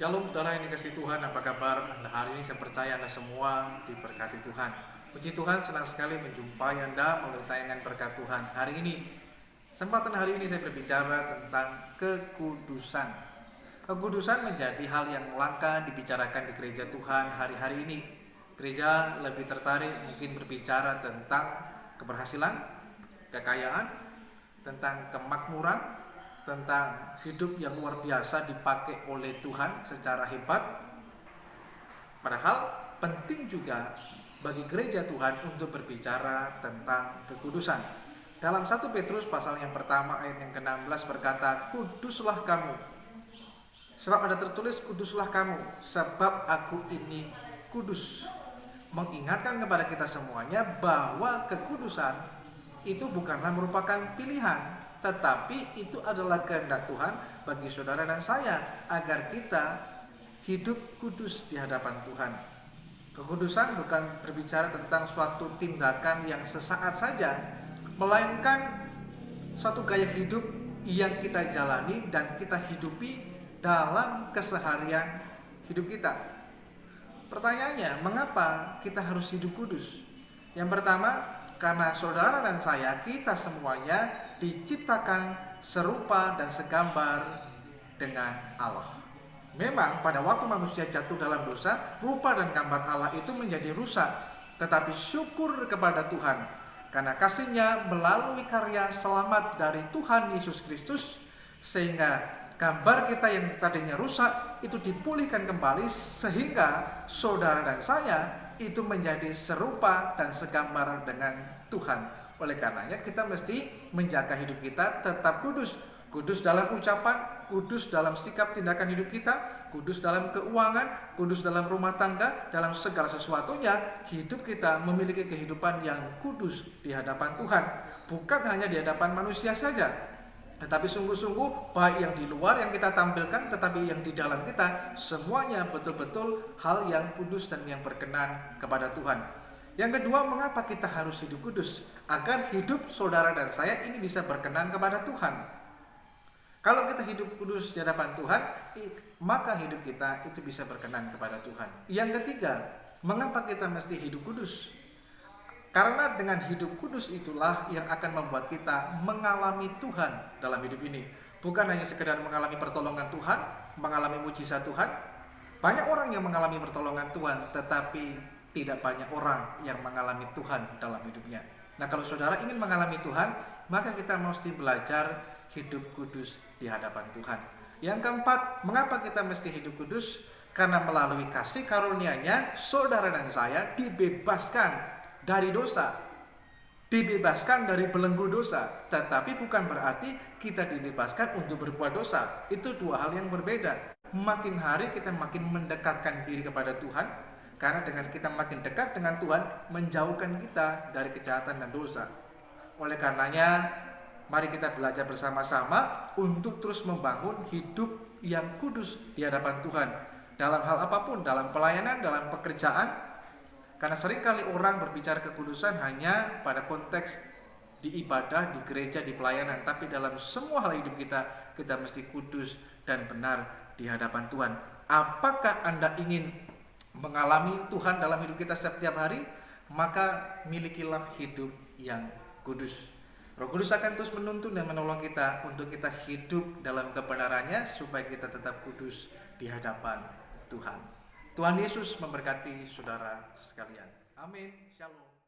Shalom saudara yang dikasihi Tuhan, apa kabar? Hari ini saya percaya Anda semua diberkati Tuhan. Puji Tuhan, senang sekali menjumpai Anda melalui tayangan berkat Tuhan. Hari ini, kesempatan hari ini saya berbicara tentang kekudusan. Kekudusan menjadi hal yang langka dibicarakan di gereja Tuhan hari-hari ini. Gereja lebih tertarik mungkin berbicara tentang keberhasilan, kekayaan, tentang kemakmuran, tentang hidup yang luar biasa dipakai oleh Tuhan secara hebat. Padahal penting juga bagi gereja Tuhan untuk berbicara tentang kekudusan. Dalam 1 Petrus pasal yang pertama ayat yang ke-16 berkata, "Kuduslah kamu, sebab ada tertulis, kuduslah kamu, sebab aku ini kudus." Mengingatkan kepada kita semuanya bahwa kekudusan itu bukanlah merupakan pilihan, tetapi itu adalah kehendak Tuhan bagi saudara dan saya agar kita hidup kudus di hadapan Tuhan. Kekudusan bukan berbicara tentang suatu tindakan yang sesaat saja, melainkan satu gaya hidup yang kita jalani dan kita hidupi dalam keseharian hidup kita. Pertanyaannya, mengapa kita harus hidup kudus? Yang pertama, karena saudara dan saya, kita semuanya diciptakan serupa dan segambar dengan Allah. Memang pada waktu manusia jatuh dalam dosa, rupa dan gambar Allah itu menjadi rusak. Tetapi syukur kepada Tuhan, karena kasih-Nya melalui karya selamat dari Tuhan Yesus Kristus, sehingga gambar kita yang tadinya rusak itu dipulihkan kembali, sehingga saudara dan saya itu menjadi serupa dan segambar dengan Tuhan. Oleh karenanya kita mesti menjaga hidup kita tetap kudus. Kudus dalam ucapan, kudus dalam sikap tindakan hidup kita, kudus dalam keuangan, kudus dalam rumah tangga, dalam segala sesuatunya. Hidup kita memiliki kehidupan yang kudus di hadapan Tuhan. Bukan hanya di hadapan manusia saja, tetapi sungguh-sungguh baik yang di luar yang kita tampilkan, tetapi yang di dalam kita, semuanya betul-betul hal yang kudus dan yang berkenan kepada Tuhan. Yang kedua, mengapa kita harus hidup kudus? Agar hidup saudara dan saya ini bisa berkenan kepada Tuhan. Kalau kita hidup kudus di hadapan Tuhan, maka hidup kita itu bisa berkenan kepada Tuhan. Yang ketiga, mengapa kita mesti hidup kudus? Karena dengan hidup kudus itulah yang akan membuat kita mengalami Tuhan dalam hidup ini. Bukan hanya sekedar mengalami pertolongan Tuhan, mengalami mujizat Tuhan. Banyak orang yang mengalami pertolongan Tuhan, tetapi tidak banyak orang yang mengalami Tuhan dalam hidupnya. Nah, kalau saudara ingin mengalami Tuhan, maka kita mesti belajar hidup kudus di hadapan Tuhan. Yang keempat, mengapa kita mesti hidup kudus? Karena melalui kasih karunia-Nya, saudara dan saya dibebaskan dari dosa, dibebaskan dari belenggu dosa. Tetapi bukan berarti kita dibebaskan untuk berbuat dosa. Itu dua hal yang berbeda. Makin hari kita makin mendekatkan diri kepada Tuhan, karena dengan kita makin dekat dengan Tuhan, menjauhkan kita dari kejahatan dan dosa. Oleh karenanya, mari kita belajar bersama-sama untuk terus membangun hidup yang kudus di hadapan Tuhan. Dalam hal apapun, dalam pelayanan, dalam pekerjaan. Karena seringkali orang berbicara kekudusan hanya pada konteks di ibadah, di gereja, di pelayanan. Tapi dalam semua hal hidup kita, kita mesti kudus dan benar di hadapan Tuhan. Apakah Anda ingin mengalami Tuhan dalam hidup kita setiap hari? Maka milikilah hidup yang kudus. Roh Kudus akan terus menuntun dan menolong kita untuk kita hidup dalam kebenarannya, supaya kita tetap kudus di hadapan Tuhan. Tuhan Yesus memberkati saudara sekalian. Amin. Shalom.